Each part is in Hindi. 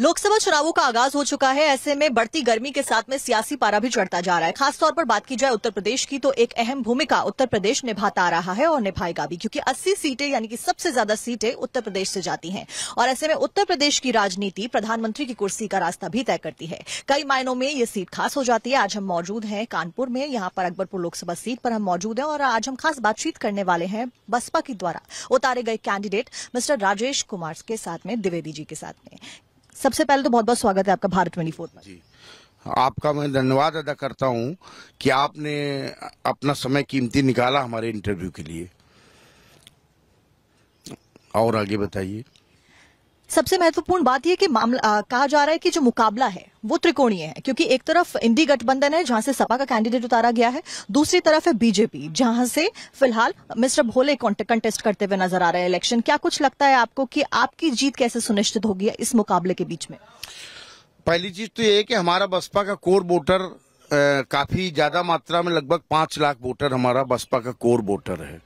लोकसभा चुनावों का आगाज हो चुका है। ऐसे में बढ़ती गर्मी के साथ में सियासी पारा भी चढ़ता जा रहा है। खासतौर पर बात की जाए उत्तर प्रदेश की, तो एक अहम भूमिका उत्तर प्रदेश निभाता आ रहा है और निभाएगा भी, क्योंकि 80 सीटें यानी कि सबसे ज्यादा सीटें उत्तर प्रदेश से जाती हैं। और ऐसे में उत्तर प्रदेश की राजनीति प्रधानमंत्री की कुर्सी का रास्ता भी तय करती है। कई मायनों में ये सीट खास हो जाती है। आज हम मौजूद हैं कानपुर में, यहाँ पर अकबरपुर लोकसभा सीट पर हम मौजूद हैं और आज हम खास बातचीत करने वाले हैं बसपा के द्वारा उतारे गए कैंडिडेट मिस्टर राजेश कुमार के साथ में, द्विवेदी जी के साथ में। सबसे पहले तो बहुत बहुत स्वागत है आपका भारत 24 पर। जी, आपका मैं धन्यवाद अदा करता हूं कि आपने अपना समय कीमती निकाला हमारे इंटरव्यू के लिए। और आगे बताइए। सबसे महत्वपूर्ण बात यह कि मामला कहा जा रहा है कि जो मुकाबला है वो त्रिकोणीय है, क्योंकि एक तरफ इंडी गठबंधन है जहां से सपा का कैंडिडेट उतारा गया है, दूसरी तरफ है बीजेपी जहां से फिलहाल मिस्टर भोले कंटेस्ट करते हुए नजर आ रहे हैं इलेक्शन। क्या कुछ लगता है आपको कि आपकी जीत कैसे सुनिश्चित होगी इस मुकाबले के बीच में? पहली चीज तो ये है कि हमारा बसपा का कोर वोटर काफी ज्यादा मात्रा में, लगभग 5 लाख वोटर हमारा बसपा का कोर वोटर है।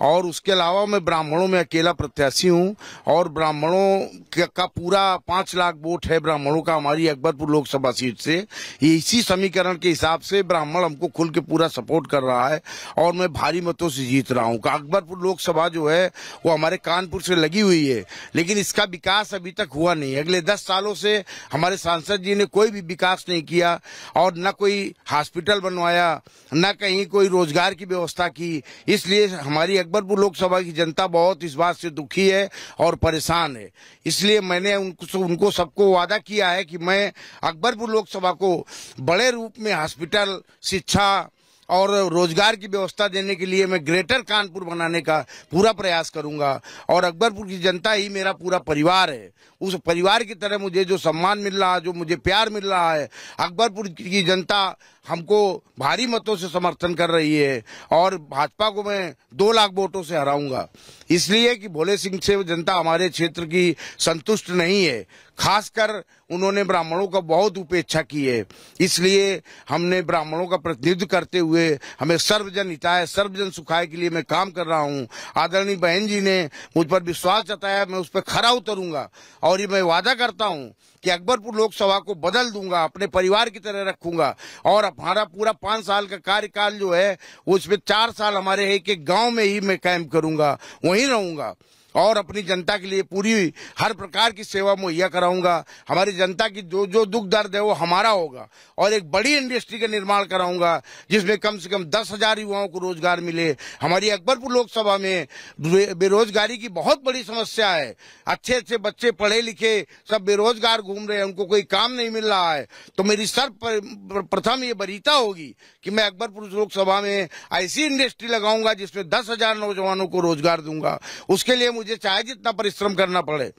और उसके अलावा मैं ब्राह्मणों में अकेला प्रत्याशी हूं और ब्राह्मणों का पूरा 5 लाख वोट है ब्राह्मणों का हमारी अकबरपुर लोकसभा सीट से। इसी समीकरण के हिसाब से ब्राह्मण हमको खुल के पूरा सपोर्ट कर रहा है और मैं भारी मतों से जीत रहा हूँ। अकबरपुर लोकसभा जो है वो हमारे कानपुर से लगी हुई है, लेकिन इसका विकास अभी तक हुआ नहीं। अगले 10 सालों से हमारे सांसद जी ने कोई भी विकास नहीं किया और न कोई हॉस्पिटल बनवाया, न कहीं कोई रोजगार की व्यवस्था की। इसलिए हमारी अकबरपुर लोकसभा की जनता बहुत इस बात से दुखी है और परेशान है। इसलिए मैंने उनको सबको वादा किया है कि मैं अकबरपुर लोकसभा को बड़े रूप में हॉस्पिटल, शिक्षा और रोजगार की व्यवस्था देने के लिए मैं ग्रेटर कानपुर बनाने का पूरा प्रयास करूंगा। और अकबरपुर की जनता ही मेरा पूरा परिवार है। उस परिवार की तरह मुझे जो सम्मान मिल रहा है, जो मुझे प्यार मिल रहा है, अकबरपुर की जनता हमको भारी मतों से समर्थन कर रही है और भाजपा को मैं 2 लाख वोटों से हराऊंगा। इसलिए कि भोले सिंह से जनता हमारे क्षेत्र की संतुष्ट नहीं है। खासकर उन्होंने ब्राह्मणों का बहुत उपेक्षा की है। इसलिए हमने ब्राह्मणों का प्रतिनिधित्व करते हुए हमें सर्वजन हिताय, सर्वजन सुखाय के लिए मैं काम कर रहा हूं। आदरणीय बहन जी ने मुझ पर विश्वास जताया, मैं उस पर खरा उतरूंगा और ये मैं वादा करता हूं कि अकबरपुर लोकसभा को बदल दूंगा, अपने परिवार की तरह रखूंगा। और हमारा पूरा 5 साल का कार्यकाल जो है उसमें 4 साल हमारे एक एक गांव में ही मैं कैंप करूंगा, वहीं रहूंगा और अपनी जनता के लिए पूरी हर प्रकार की सेवा मुहैया कराऊंगा। हमारी जनता की जो दुख दर्द है वो हमारा होगा और एक बड़ी इंडस्ट्री का निर्माण कराऊंगा जिसमें कम से कम 10,000 युवाओं को रोजगार मिले। हमारी अकबरपुर लोकसभा में बेरोजगारी की बहुत बड़ी समस्या है। अच्छे अच्छे बच्चे पढ़े लिखे सब बेरोजगार घूम रहे हैं, उनको कोई काम नहीं मिल रहा है। तो मेरी सर्वप्रथम ये वरीयता होगी कि मैं अकबरपुर लोकसभा में ऐसी इंडस्ट्री लगाऊंगा जिसमें 10,000 नौजवानों को रोजगार दूंगा। उसके लिए मुझे चाहे जितना परिश्रम करना पड़े।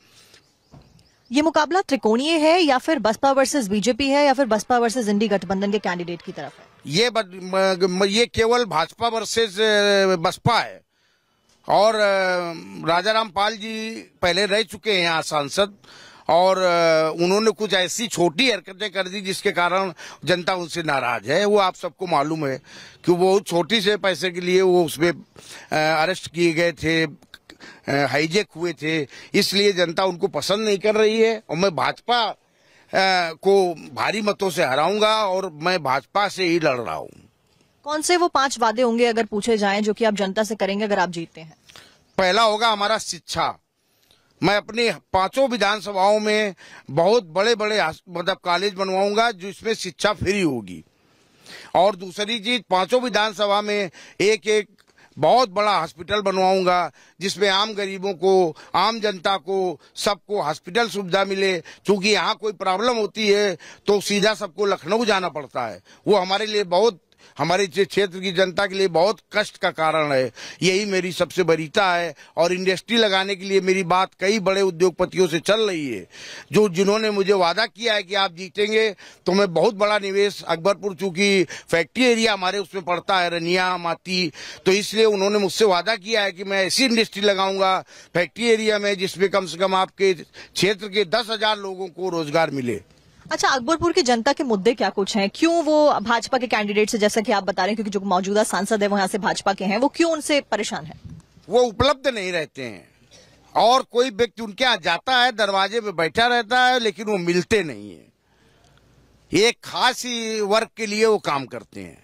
ये मुकाबला त्रिकोणीय है या फिर बसपा वर्सेस बीजेपी है या फिर बसपा वर्सेस इंडी गठबंधन के कैंडिडेट की तरफ है? ये केवल भाजपा वर्सेस बसपा है। और राजाराम पाल जी पहले रह चुके हैं यहाँ सांसद और उन्होंने कुछ ऐसी छोटी हरकतें कर दी जिसके कारण जनता उनसे नाराज है। वो आप सबको मालूम है कि वो छोटी से पैसे के लिए वो उसमें अरेस्ट किए गए थे, हाईजैक हुए थे। इसलिए जनता उनको पसंद नहीं कर रही है और मैं भाजपा को भारी मतों से हराऊंगा और मैं भाजपा से ही लड़ रहा हूं। कौन से वो 5 वादे होंगे अगर पूछे जाएं जो कि आप जनता से करेंगे अगर आप जीतते हैं? पहला होगा हमारा शिक्षा। मैं अपनी 5 विधानसभाओं में बहुत बड़े बड़े मतलब कॉलेज बनवाऊंगा जिसमें शिक्षा फ्री होगी। और दूसरी चीज, 5 विधानसभा में एक एक बहुत बड़ा हॉस्पिटल बनवाऊंगा जिसमें आम गरीबों को, आम जनता को, सबको हॉस्पिटल सुविधा मिले। क्योंकि यहाँ कोई प्रॉब्लम होती है तो सीधा सबको लखनऊ जाना पड़ता है। वो हमारे लिए बहुत, हमारे क्षेत्र की जनता के लिए बहुत कष्ट का कारण है। यही मेरी सबसे वरीयता है। और इंडस्ट्री लगाने के लिए मेरी बात कई बड़े उद्योगपतियों से चल रही है जिन्होंने मुझे वादा किया है कि आप जीतेंगे तो मैं बहुत बड़ा निवेश अकबरपुर, चूंकि फैक्ट्री एरिया हमारे उसमें पड़ता है, रनिया, माती, तो इसलिए उन्होंने मुझसे वादा किया है कि मैं ऐसी इंडस्ट्री लगाऊंगा फैक्ट्री एरिया में जिसमें कम से कम आपके क्षेत्र के 10,000 लोगों को रोजगार मिले। अच्छा, अकबरपुर की जनता के मुद्दे क्या कुछ हैं? क्यों वो भाजपा के कैंडिडेट से, जैसा कि आप बता रहे हैं, क्योंकि जो मौजूदा सांसद है वो यहाँ से भाजपा के हैं, वो क्यों उनसे परेशान है? वो उपलब्ध नहीं रहते हैं और कोई व्यक्ति उनके यहाँ जाता है, दरवाजे पे बैठा रहता है, लेकिन वो मिलते नहीं है। एक खास ही वर्ग के लिए वो काम करते हैं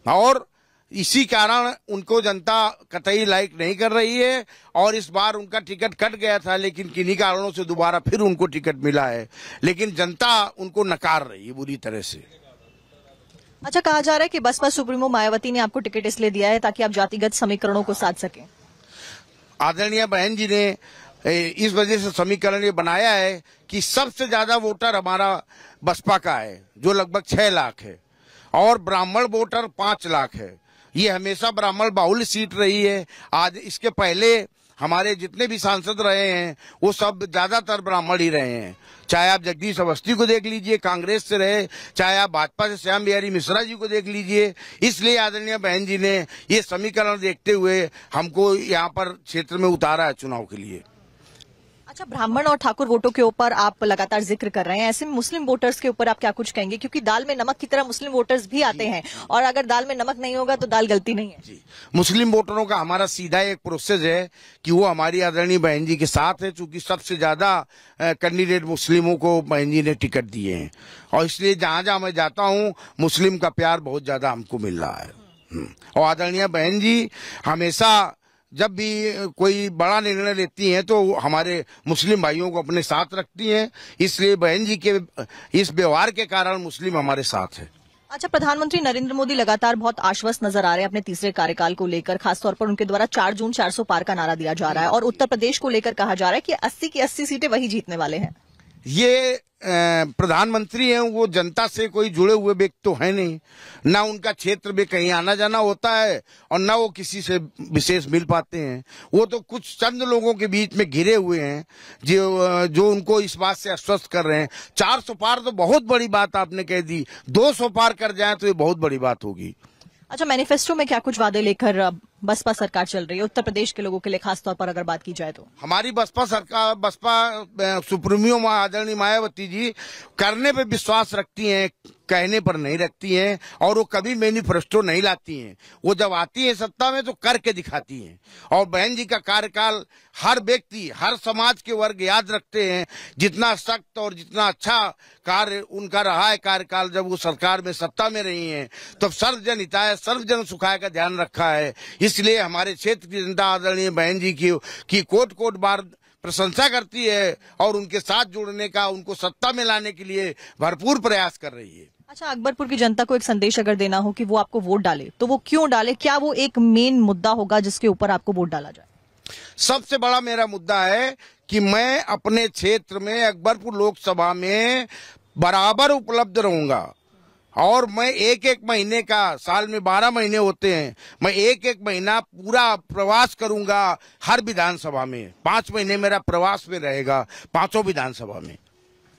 और इसी कारण उनको जनता कतई लाइक नहीं कर रही है। और इस बार उनका टिकट कट गया था, लेकिन किन्हीं कारणों से दोबारा फिर उनको टिकट मिला है, लेकिन जनता उनको नकार रही है बुरी तरह से। अच्छा, कहा जा रहा है कि बसपा सुप्रीमो मायावती ने आपको टिकट इसलिए दिया है ताकि आप जातिगत समीकरणों को साध सकें। आदरणीय बहन जी ने इस वजह से समीकरण ये बनाया है कि सबसे ज्यादा वोटर हमारा बसपा का है, जो लगभग 6 लाख है, और ब्राह्मण वोटर 5 लाख है। ये हमेशा ब्राह्मण बाहुल्य सीट रही है। आज इसके पहले हमारे जितने भी सांसद रहे हैं वो सब ज्यादातर ब्राह्मण ही रहे हैं। चाहे आप जगदीश अवस्थी को देख लीजिए, कांग्रेस से रहे, चाहे आप भाजपा से श्याम बिहारी मिश्रा जी को देख लीजिए। इसलिए आदरणीय बहन जी ने ये समीकरण देखते हुए हमको यहाँ पर क्षेत्र में उतारा है चुनाव के लिए। अच्छा, ब्राह्मण और ठाकुर वोटों के ऊपर आप लगातार जिक्र कर रहे हैं, ऐसे में मुस्लिम वोटर्स के ऊपर आप क्या कुछ कहेंगे? क्योंकि दाल में नमक की तरह मुस्लिम वोटर्स भी आते हैं, और अगर दाल में नमक नहीं होगा तो दाल गलती नहीं है। जी, मुस्लिम वोटरों का हमारा सीधा एक प्रोसेस है कि वो हमारी आदरणीय बहन जी के साथ है, चूंकि सबसे ज्यादा कैंडिडेट मुस्लिमों को बहन जी ने टिकट दिए हैं, और इसलिए जहां जहां मैं जाता हूं मुस्लिम का प्यार बहुत ज्यादा हमको मिल रहा है। और आदरणीय बहन जी हमेशा जब भी कोई बड़ा निर्णय लेती हैं तो हमारे मुस्लिम भाइयों को अपने साथ रखती हैं, इसलिए बहन जी के इस व्यवहार के कारण मुस्लिम हमारे साथ है। अच्छा, प्रधानमंत्री नरेंद्र मोदी लगातार बहुत आश्वस्त नजर आ रहे हैं अपने तीसरे कार्यकाल को लेकर, खासतौर पर उनके द्वारा 4 जून 400 पार का नारा दिया जा रहा है, और उत्तर प्रदेश को लेकर कहा जा रहा है कि 80 की 80 सीटें वही जीतने वाले हैं। ये प्रधानमंत्री हैं, वो जनता से कोई जुड़े हुए व्यक्ति तो है नहीं, ना उनका क्षेत्र में कहीं आना जाना होता है और ना वो किसी से विशेष मिल पाते हैं। वो तो कुछ चंद लोगों के बीच में घिरे हुए हैं जो उनको इस बात से आश्वस्त कर रहे हैं। 400 पार तो बहुत बड़ी बात आपने कह दी, 200 पार कर जाए तो ये बहुत बड़ी बात होगी। अच्छा, मैनिफेस्टो में क्या कुछ वादे लेकर बसपा सरकार चल रही है उत्तर प्रदेश के लोगों के लिए, खासतौर पर अगर बात की जाए तो? हमारी बसपा सरकार, बसपा सुप्रीमो आदरणीय मायावती जी करने पे विश्वास रखती हैं, कहने पर नहीं रखती हैं, और वो कभी मैनिफेस्टो नहीं लाती हैं। वो जब आती हैं सत्ता में तो करके दिखाती हैं। और बहन जी का कार्यकाल हर व्यक्ति, हर समाज के वर्ग याद रखते हैं। जितना सख्त और जितना अच्छा कार्य उनका रहा है कार्यकाल, जब वो सरकार में सत्ता में रही हैं, तब सर्वजन हिताय सर्वजन सुखाय का ध्यान रखा है। इसलिए हमारे क्षेत्र की जनता आदरणीय बहन जी की कोट कोट बार प्रशंसा करती है, और उनके साथ जुड़ने का, उनको सत्ता में लाने के लिए भरपूर प्रयास कर रही है। अच्छा, अकबरपुर की जनता को एक संदेश अगर देना हो कि वो आपको वोट डाले, तो वो क्यों डाले? क्या वो एक मेन मुद्दा होगा जिसके ऊपर आपको वोट डाला जाए? सबसे बड़ा मेरा मुद्दा है कि मैं अपने क्षेत्र में अकबरपुर लोकसभा में बराबर उपलब्ध रहूंगा, और मैं एक महीने का, साल में 12 महीने होते हैं, मैं एक महीना पूरा प्रवास करूंगा हर विधानसभा में। 5 महीने मेरा प्रवास में रहेगा 5 विधानसभा में।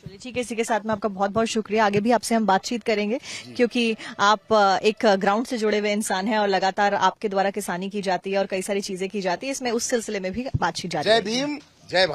चलिए ठीक है, इसी के साथ में आपका बहुत बहुत शुक्रिया। आगे भी आपसे हम बातचीत करेंगे, क्योंकि आप एक ग्राउंड से जुड़े हुए इंसान हैं और लगातार आपके द्वारा किसानी की जाती है और कई सारी चीजें की जाती है, इसमें उस सिलसिले में भी बातचीत जारी है। जय भीम, जय भारत।